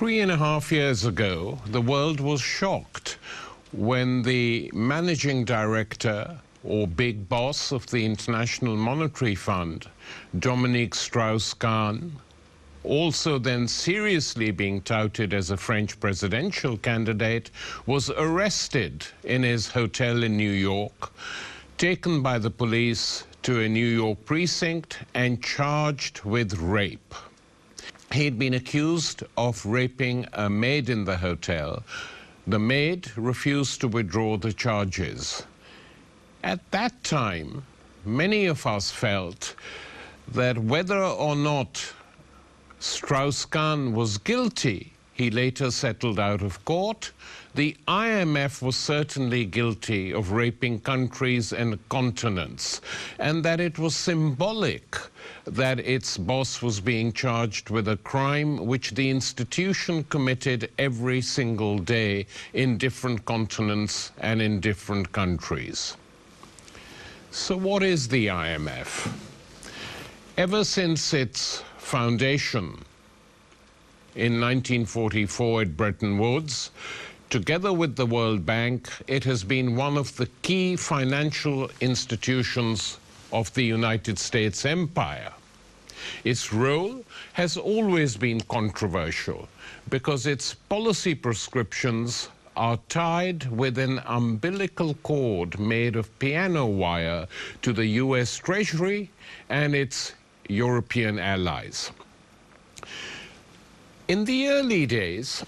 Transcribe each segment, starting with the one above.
3.5 years ago, the world was shocked when the managing director or big boss of the International Monetary Fund, Dominique Strauss-Kahn, also then seriously being touted as a French presidential candidate, was arrested in his hotel in New York, taken by the police to a New York precinct and charged with rape. He'd been accused of raping a maid in the hotel. The maid refused to withdraw the charges. At that time, many of us felt that whether or not Strauss-Kahn was guilty, he later settled out of court. The IMF was certainly guilty of raping countries and continents, and that it was symbolic that its boss was being charged with a crime which the institution committed every single day in different continents and in different countries. So what is the IMF? Ever since its foundation in 1944 at Bretton Woods, together with the World Bank, it has been one of the key financial institutions of the United States empire. Its role has always been controversial because its policy prescriptions are tied with an umbilical cord made of piano wire to the US Treasury and its European allies. In the early days,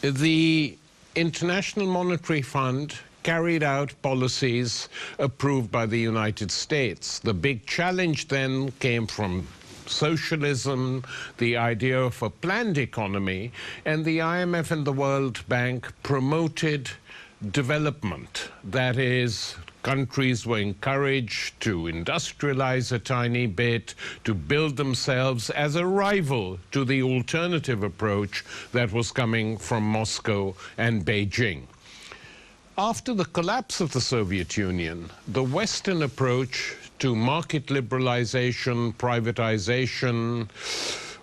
the International Monetary Fund carried out policies approved by the United States. The big challenge then came from socialism, the idea of a planned economy, and the IMF and the World Bank promoted development. That is, countries were encouraged to industrialize a tiny bit, to build themselves as a rival to the alternative approach that was coming from Moscow and Beijing. After the collapse of the Soviet Union, the Western approach to market liberalization, privatization,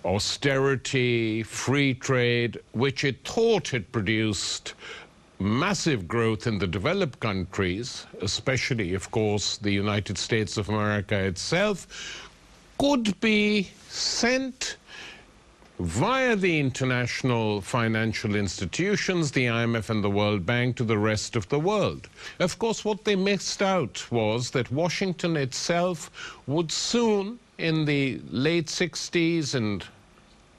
austerity, free trade, which it thought had produced massive growth in the developed countries, especially, of course, the United States of America itself, could be sent via the international financial institutions, the IMF and the World Bank, to the rest of the world. Of course, what they missed out was that Washington itself would soon, in the late 60s and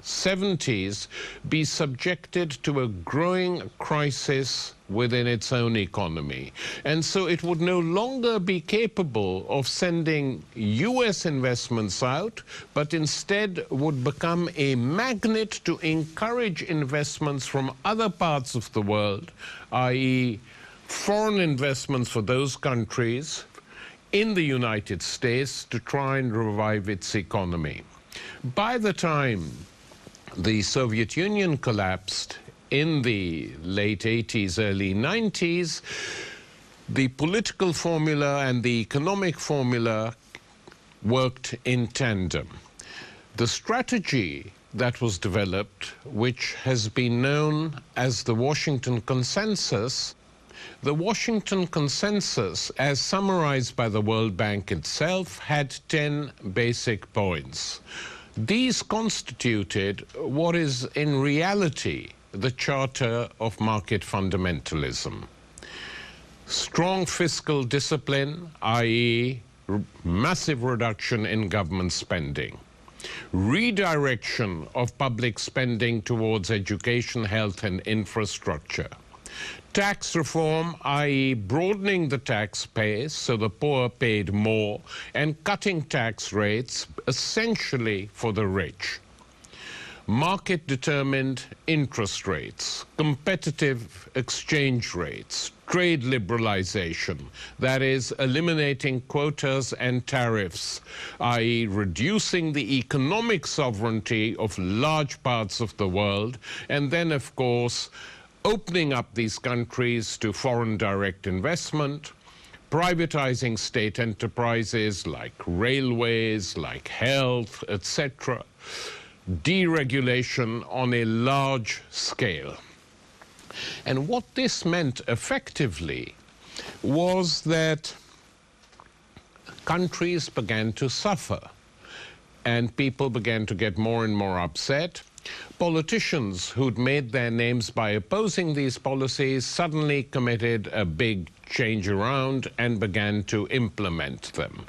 70s, be subjected to a growing crisis within its own economy. And so it would no longer be capable of sending US investments out, but instead would become a magnet to encourage investments from other parts of the world, i.e., foreign investments for those countries in the United States to try and revive its economy. By the time the Soviet Union collapsed in the late 80s, early 90s, the political formula and the economic formula worked in tandem. The strategy that was developed, which has been known as the Washington Consensus, as summarized by the World Bank itself, had 10 basic points. These constituted what is in reality the charter of market fundamentalism. Strong fiscal discipline, i.e., massive reduction in government spending. Redirection of public spending towards education, health, and infrastructure. Tax reform, i.e. broadening the tax base so the poor paid more, and cutting tax rates essentially for the rich. Market-determined interest rates, competitive exchange rates, trade liberalization, that is, eliminating quotas and tariffs, i.e. reducing the economic sovereignty of large parts of the world, and then, of course, opening up these countries to foreign direct investment, privatizing state enterprises like railways, like health, etc., deregulation on a large scale. And what this meant effectively was that countries began to suffer and people began to get more and more upset. Politicians who'd made their names by opposing these policies suddenly committed a big change around and began to implement them.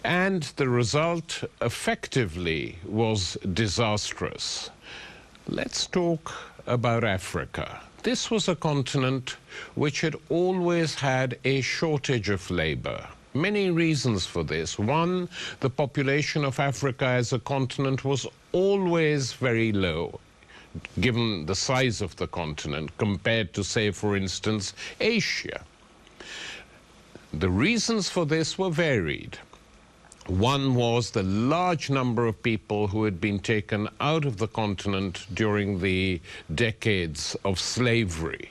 And the result effectively was disastrous. Let's talk about Africa. This was a continent which had always had a shortage of labor. Many reasons for this. One, the population of Africa as a continent was always very low, given the size of the continent, compared to, say, for instance, Asia. The reasons for this were varied. One was the large number of people who had been taken out of the continent during the decades of slavery,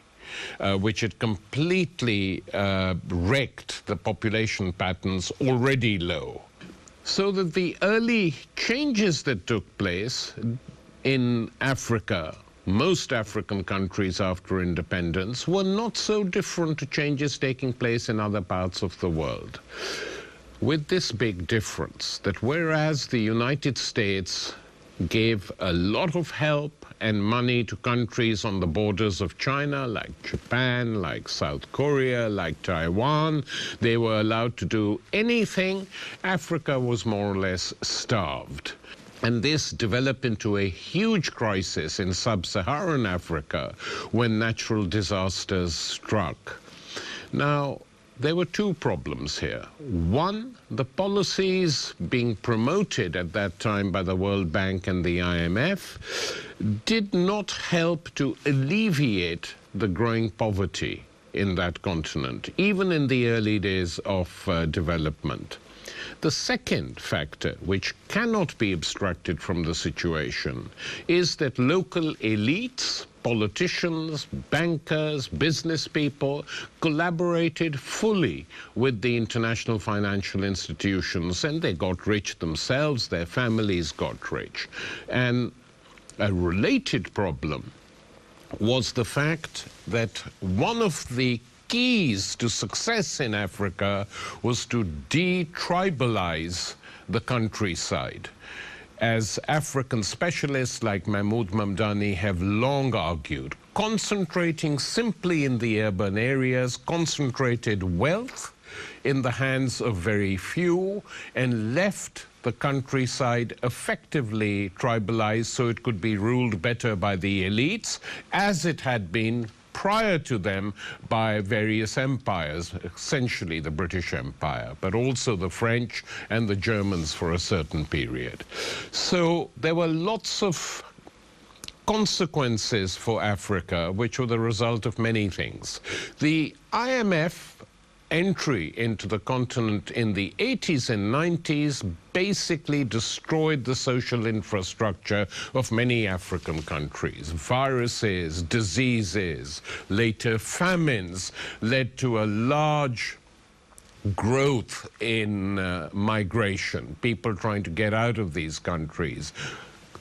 which had completely wrecked the population patterns already low. So that the early changes that took place in Africa, most African countries after independence, were not so different to changes taking place in other parts of the world. With this big difference, that whereas the United States gave a lot of help and money to countries on the borders of China, like Japan, like South Korea, like Taiwan, they were allowed to do anything, Africa was more or less starved. And this developed into a huge crisis in sub-Saharan Africa when natural disasters struck. Now, there were two problems here. One, the policies being promoted at that time by the World Bank and the IMF did not help to alleviate the growing poverty in that continent, even in the early days of development. The second factor, which cannot be abstracted from the situation, is that local elites, politicians, bankers, business people collaborated fully with the international financial institutions, and they got rich themselves, their families got rich. And a related problem was the fact that one of the keys to success in Africa was to de-tribalize the countryside. As African specialists like Mahmoud Mamdani have long argued, concentrating simply in the urban areas concentrated wealth in the hands of very few and left the countryside effectively tribalized so it could be ruled better by the elites, as it had been prior to them by various empires, essentially the British Empire, but also the French and the Germans for a certain period. So there were lots of consequences for Africa, which were the result of many things. The IMF entry into the continent in the 80s and 90s basically destroyed the social infrastructure of many African countries. Viruses, diseases, later famines led to a large growth in migration, people trying to get out of these countries.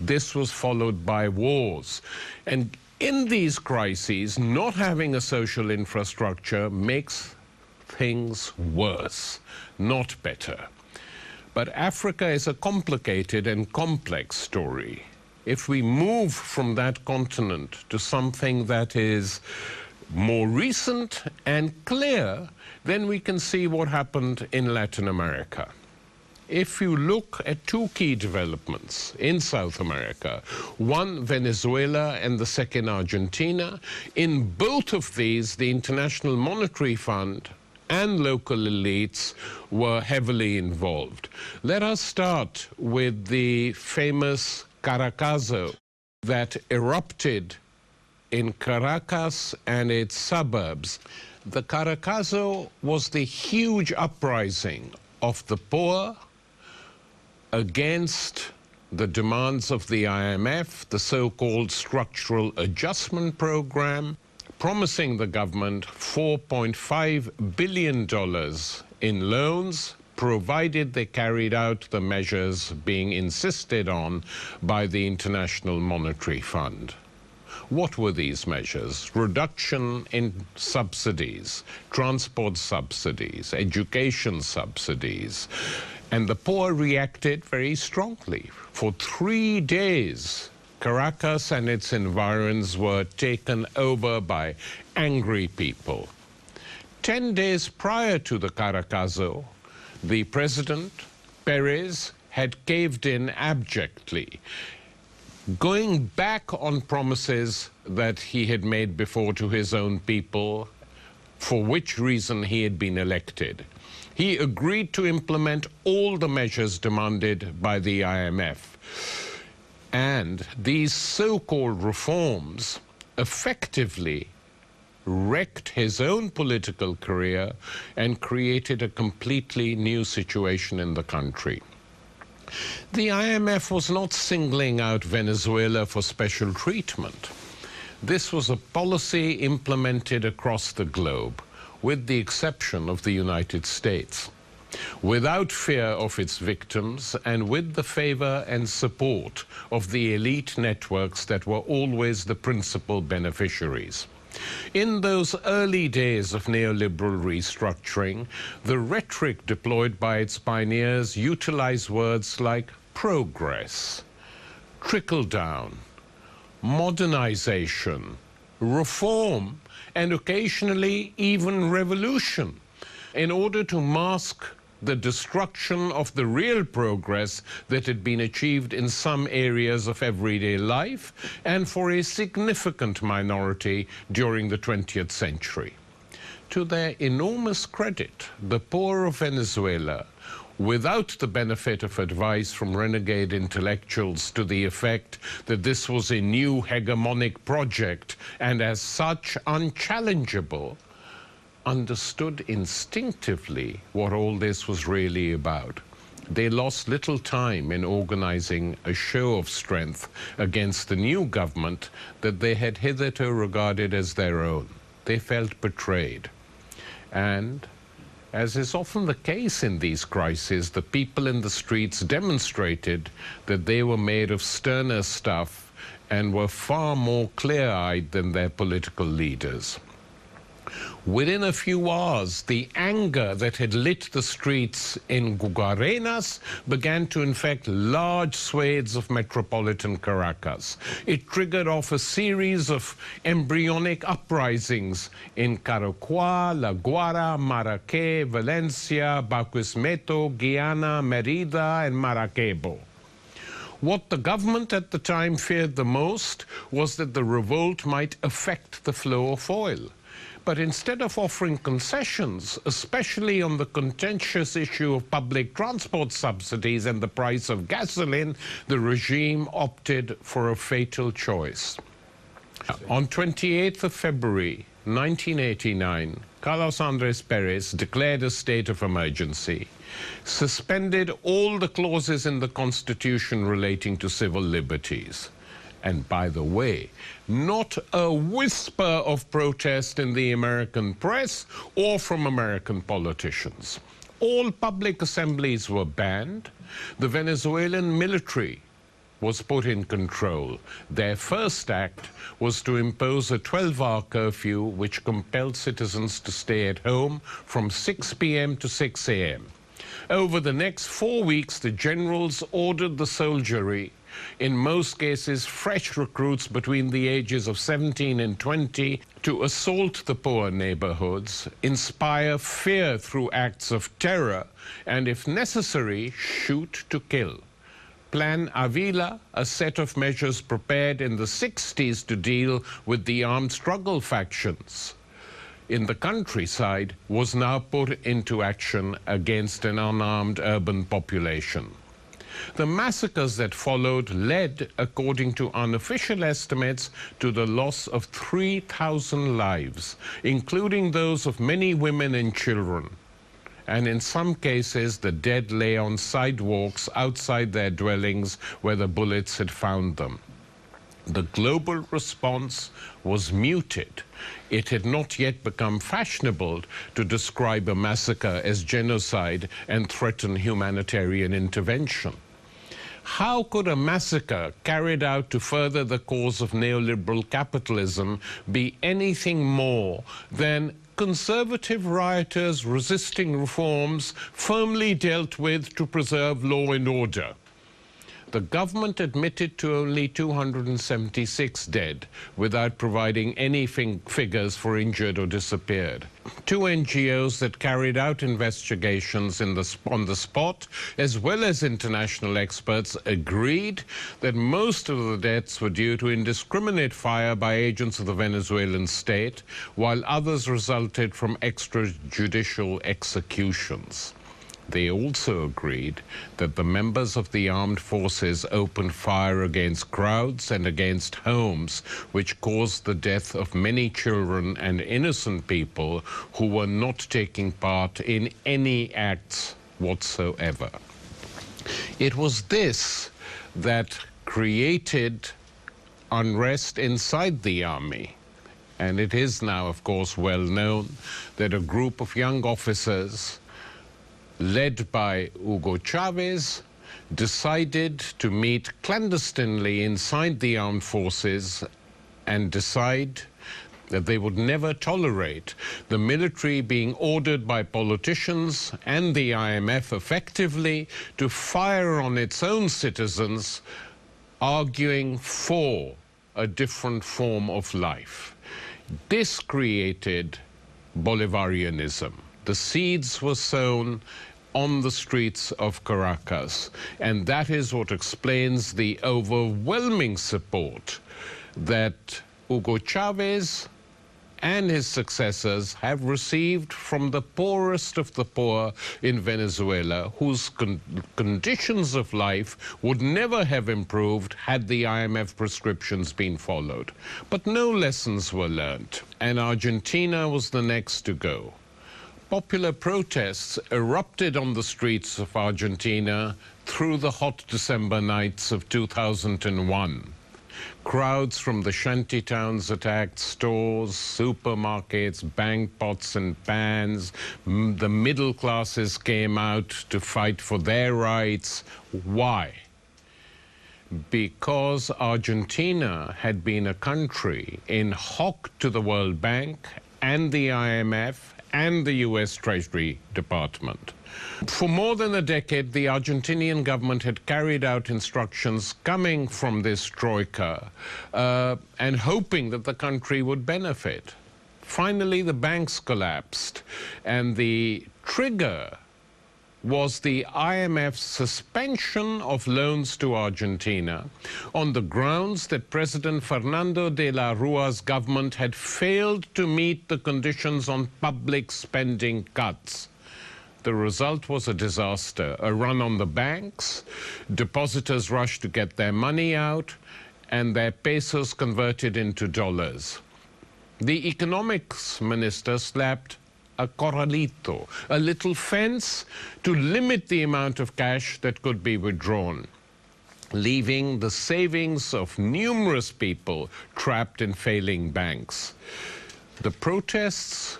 This was followed by wars. And in these crises, not having a social infrastructure makes things worse, not better. But Africa is a complicated and complex story. If we move from that continent to something that is more recent and clear, then we can see what happened in Latin America. If you look at two key developments in South America, one Venezuela and the second Argentina, in both of these the International Monetary Fund and local elites were heavily involved. Let us start with the famous Caracazo that erupted in Caracas and its suburbs. The Caracazo was the huge uprising of the poor against the demands of the IMF, the so-called structural adjustment program, promising the government $4.5 billion in loans, provided they carried out the measures being insisted on by the International Monetary Fund. What were these measures? Reduction in subsidies, transport subsidies, education subsidies. And the poor reacted very strongly. For 3 days, Caracas and its environs were taken over by angry people. 10 days prior to the Caracazo, the president, Perez, had caved in abjectly, going back on promises that he had made before to his own people, for which reason he had been elected. He agreed to implement all the measures demanded by the IMF. And these so-called reforms effectively wrecked his own political career and created a completely new situation in the country. The IMF was not singling out Venezuela for special treatment. This was a policy implemented across the globe, with the exception of the United States, without fear of its victims and with the favor and support of the elite networks that were always the principal beneficiaries. In those early days of neoliberal restructuring, the rhetoric deployed by its pioneers utilized words like progress, trickle-down, modernization, reform, and occasionally even revolution, in order to mask the destruction of the real progress that had been achieved in some areas of everyday life and for a significant minority during the 20th century. To their enormous credit, the poor of Venezuela, without the benefit of advice from renegade intellectuals to the effect that this was a new hegemonic project and as such unchallengeable, understood instinctively what all this was really about. They lost little time in organizing a show of strength against the new government that they had hitherto regarded as their own. They felt betrayed. And, as is often the case in these crises, the people in the streets demonstrated that they were made of sterner stuff and were far more clear-eyed than their political leaders. Within a few hours, the anger that had lit the streets in Guarenas began to infect large swathes of metropolitan Caracas. It triggered off a series of embryonic uprisings in Caracuá, La Guara, Maracay, Valencia, Barquisimeto, Guiana, Merida, and Maracaibo. What the government at the time feared the most was that the revolt might affect the flow of oil. But instead of offering concessions, especially on the contentious issue of public transport subsidies and the price of gasoline, the regime opted for a fatal choice. On 28th of February 1989, Carlos Andrés Perez declared a state of emergency, suspended all the clauses in the Constitution relating to civil liberties. And by the way, not a whisper of protest in the American press or from American politicians. All public assemblies were banned. The Venezuelan military was put in control. Their first act was to impose a 12-hour curfew which compelled citizens to stay at home from 6 p.m. to 6 a.m. Over the next 4 weeks, the generals ordered the soldiery, in most cases fresh recruits between the ages of 17 and 20, to assault the poor neighborhoods, inspire fear through acts of terror, and if necessary, shoot to kill. Plan Avila, a set of measures prepared in the 60s to deal with the armed struggle factions in the countryside, was now put into action against an unarmed urban population. The massacres that followed led, according to unofficial estimates, to the loss of 3,000 lives, including those of many women and children. And in some cases, the dead lay on sidewalks outside their dwellings where the bullets had found them. The global response was muted. It had not yet become fashionable to describe a massacre as genocide and threaten humanitarian intervention. How could a massacre carried out to further the cause of neoliberal capitalism be anything more than conservative rioters resisting reforms firmly dealt with to preserve law and order? The government admitted to only 276 dead without providing any figures for injured or disappeared. Two NGOs that carried out investigations on the spot, as well as international experts, agreed that most of the deaths were due to indiscriminate fire by agents of the Venezuelan state, while others resulted from extrajudicial executions. They also agreed that the members of the armed forces opened fire against crowds and against homes, which caused the death of many children and innocent people who were not taking part in any acts whatsoever. It was this that created unrest inside the army. And it is now, of course, well known that a group of young officers led by Hugo Chavez, decided to meet clandestinely inside the armed forces and decide that they would never tolerate the military being ordered by politicians and the IMF effectively to fire on its own citizens, arguing for a different form of life. This created Bolivarianism. The seeds were sown on the streets of Caracas, and that is what explains the overwhelming support that Hugo Chavez and his successors have received from the poorest of the poor in Venezuela, whose conditions of life would never have improved had the IMF prescriptions been followed. But no lessons were learned, and Argentina was the next to go. Popular protests erupted on the streets of Argentina through the hot December nights of 2001. Crowds from the shanty towns attacked stores, supermarkets, bank pots and pans. The middle classes came out to fight for their rights. Why? Because Argentina had been a country in hock to the World Bank and the IMF and the US Treasury Department. For more than a decade, the Argentinian government had carried out instructions coming from this troika and hoping that the country would benefit. Finally, the banks collapsed, and the trigger was the IMF's suspension of loans to Argentina on the grounds that President Fernando de la Rua's government had failed to meet the conditions on public spending cuts. The result was a disaster, a run on the banks, depositors rushed to get their money out, and their pesos converted into dollars. The economics minister slapped a corralito, a little fence to limit the amount of cash that could be withdrawn, leaving the savings of numerous people trapped in failing banks. The protests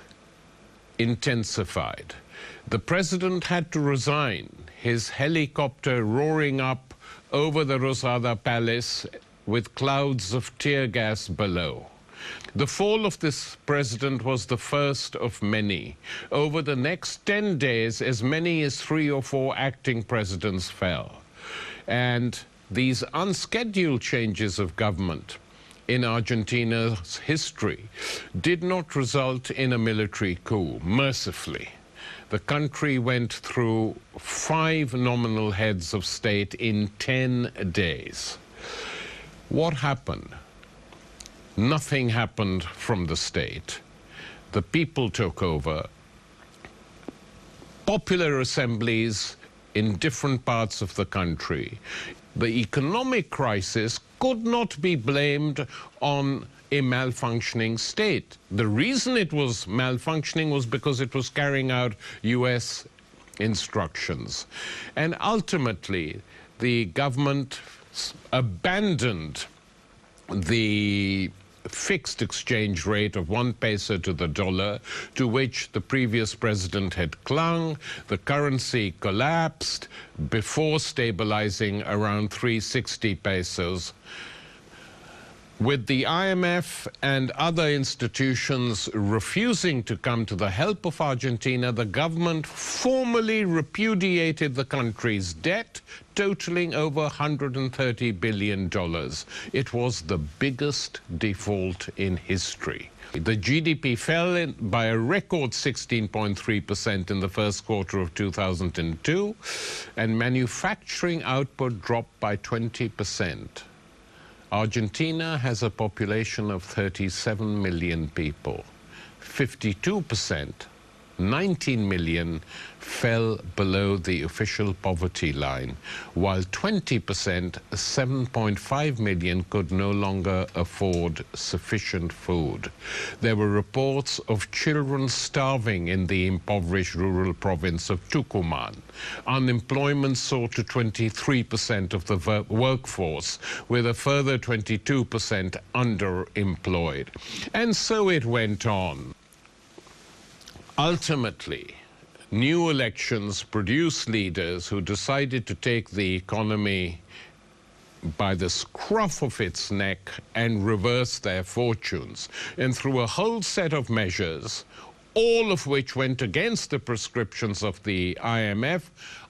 intensified. The president had to resign, his helicopter roaring up over the Rosada Palace with clouds of tear gas below. The fall of this president was the first of many. Over the next 10 days, as many as 3 or 4 acting presidents fell. And these unscheduled changes of government in Argentina's history did not result in a military coup, mercifully. The country went through 5 nominal heads of state in 10 days. What happened? Nothing happened from the state. The people took over. Popular assemblies in different parts of the country. The economic crisis could not be blamed on a malfunctioning state. The reason it was malfunctioning was because it was carrying out US instructions. And ultimately, the government abandoned the fixed exchange rate of 1 peso to the dollar, to which the previous president had clung. The currency collapsed before stabilizing around 360 pesos. With the IMF and other institutions refusing to come to the help of Argentina, the government formally repudiated the country's debt, totaling over $130 billion. It was the biggest default in history. The GDP fell by a record 16.3% in the first quarter of 2002, and manufacturing output dropped by 20%. Argentina has a population of 37 million people. 52%, 19 million, fell below the official poverty line, while 20%, 7.5 million, could no longer afford sufficient food. There were reports of children starving in the impoverished rural province of Tucumán. Unemployment soared to 23% of the workforce, with a further 22% underemployed. And so it went on. Ultimately, new elections produced leaders who decided to take the economy by the scruff of its neck and reverse their fortunes. And through a whole set of measures, all of which went against the prescriptions of the IMF,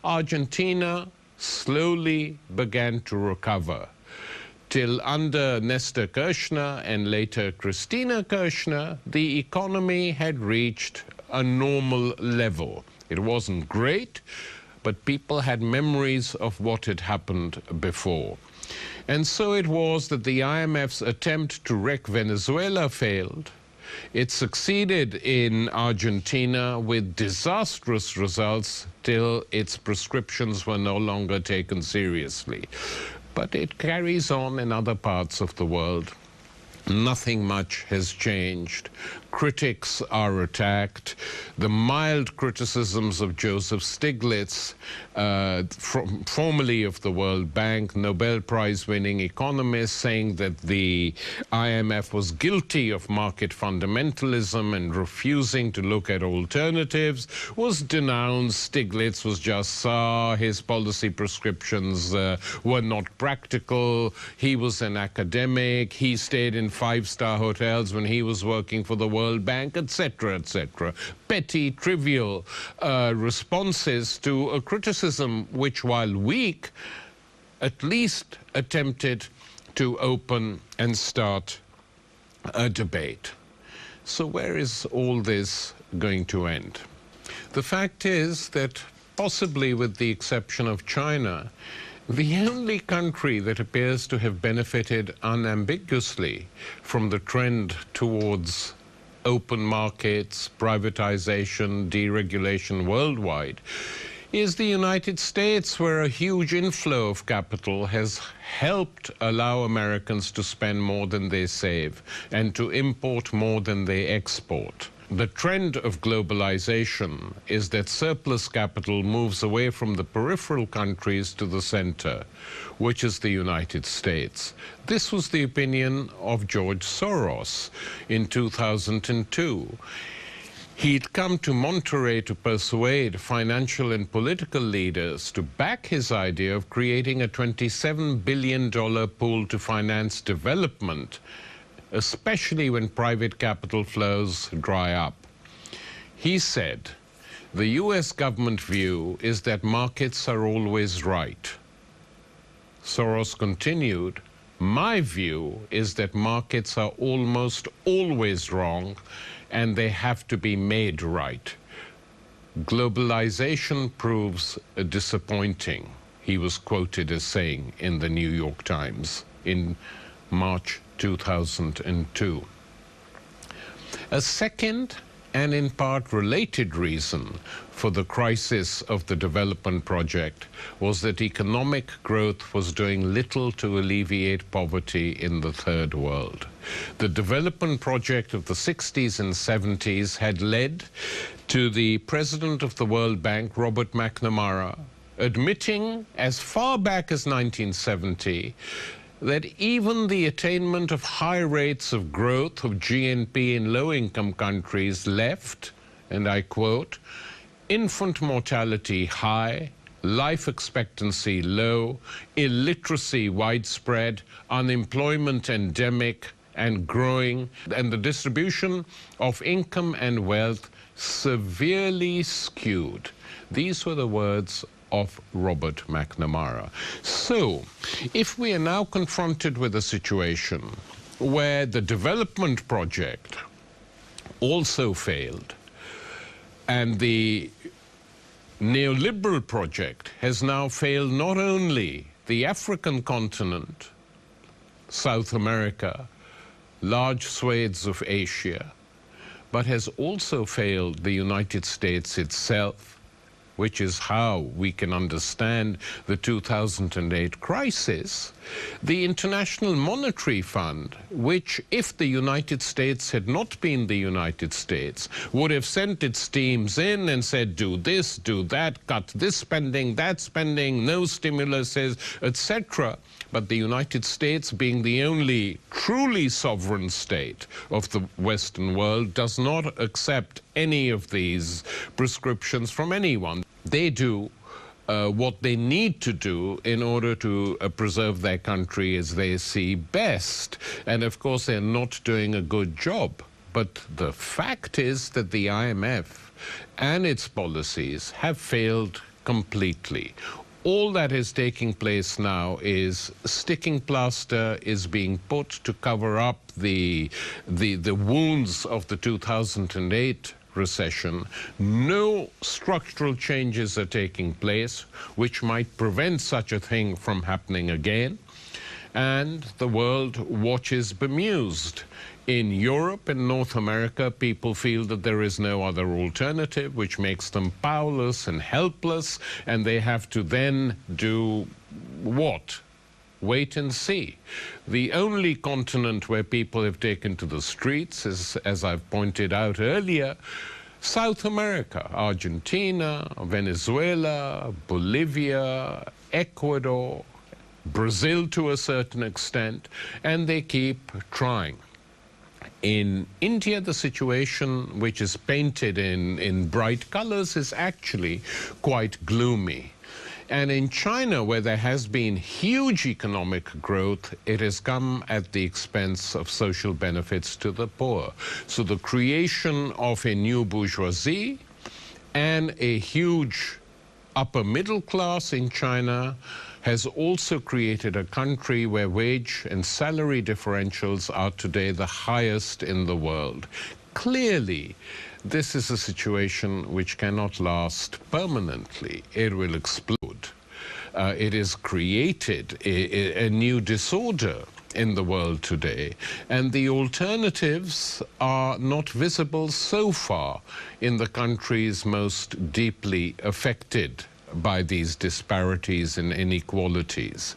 Argentina slowly began to recover. Till under Nestor Kirchner and later Cristina Kirchner, the economy had reached a normal level. It wasn't great, but people had memories of what had happened before. And so it was that the IMF's attempt to wreck Venezuela failed. It succeeded in Argentina with disastrous results till its prescriptions were no longer taken seriously. But it carries on in other parts of the world. Nothing much has changed. Critics are attacked. The mild criticisms of Joseph Stiglitz, formerly of the World Bank, Nobel Prize-winning economist, saying that the IMF was guilty of market fundamentalism and refusing to look at alternatives, was denounced. Stiglitz was just his policy prescriptions were not practical. He was an academic. He stayed in five-star hotels when he was working for the World Bank, etc., etc. Petty, trivial responses to a criticism which, while weak, at least attempted to open and start a debate. So where is all this going to end? The fact is that, possibly with the exception of China, the only country that appears to have benefited unambiguously from the trend towards open markets, privatization, deregulation worldwide is the United States, where a huge inflow of capital has helped allow Americans to spend more than they save and to import more than they export. The trend of globalization is that surplus capital moves away from the peripheral countries to the center, which is the United States. This was the opinion of George Soros in 2002. He'd come to Monterey to persuade financial and political leaders to back his idea of creating a $27 billion pool to finance development, especially when private capital flows dry up. He said, the US government view is that markets are always right. Soros continued, my view is that markets are almost always wrong and they have to be made right. Globalization proves disappointing, he was quoted as saying in the New York Times in March 2002. A second and in part related reason for the crisis of the development project was that economic growth was doing little to alleviate poverty in the third world. The development project of the 60s and 70s had led to the president of the World Bank, Robert McNamara, admitting as far back as 1970 that even the attainment of high rates of growth of GNP in low-income countries left, and I quote, infant mortality high, life expectancy low, illiteracy widespread, unemployment endemic and growing, and the distribution of income and wealth severely skewed. These were the words of Robert McNamara. So, if we are now confronted with a situation where the development project also failed, and the neoliberal project has now failed not only the African continent, South America, large swathes of Asia, but has also failed the United States itself, which is how we can understand the 2008 crisis, the International Monetary Fund, which, if the United States had not been the United States, would have sent its teams in and said, do this, do that, cut this spending, that spending, no stimuluses, etc. But the United States, being the only truly sovereign state of the Western world, does not accept any of these prescriptions from anyone. They do what they need to do in order to preserve their country as they see best. And of course, they're not doing a good job. But the fact is that the IMF and its policies have failed completely. All that is taking place now is sticking plaster is being put to cover up the wounds of the 2008 recession. No structural changes are taking place which might prevent such a thing from happening again. And the world watches bemused. In Europe and North America, people feel that there is no other alternative, which makes them powerless and helpless, and they have to then do what? Wait and see. The only continent where people have taken to the streets is, as I've pointed out earlier, South America, Argentina, Venezuela, Bolivia, Ecuador, Brazil to a certain extent, and they keep trying. In India, the situation, which is painted in bright colors, is actually quite gloomy. And in China, where there has been huge economic growth, it has come at the expense of social benefits to the poor. So the creation of a new bourgeoisie and a huge upper middle class in China has also created a country where wage and salary differentials are today the highest in the world. Clearly, this is a situation which cannot last permanently. It will explode. It has created a new disorder in the world today, and the alternatives are not visible so far in the countries most deeply affected by these disparities and inequalities.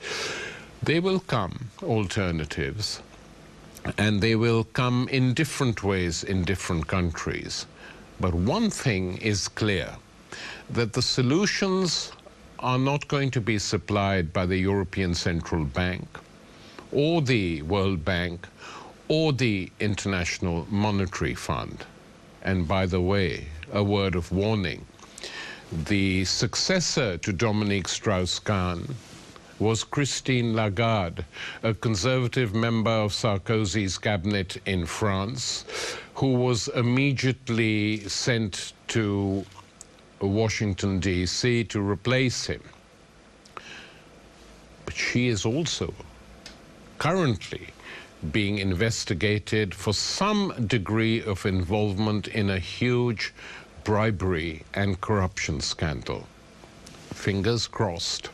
They will come, alternatives, and they will come in different ways in different countries. But one thing is clear, that the solutions are not going to be supplied by the European Central Bank, or the World Bank, or the International Monetary Fund. And by the way, a word of warning, the successor to Dominique Strauss-Kahn was Christine Lagarde, a conservative member of Sarkozy's cabinet in France, who was immediately sent to Washington, D.C. to replace him. But she is also currently being investigated for some degree of involvement in a huge bribery and corruption scandal. Fingers crossed.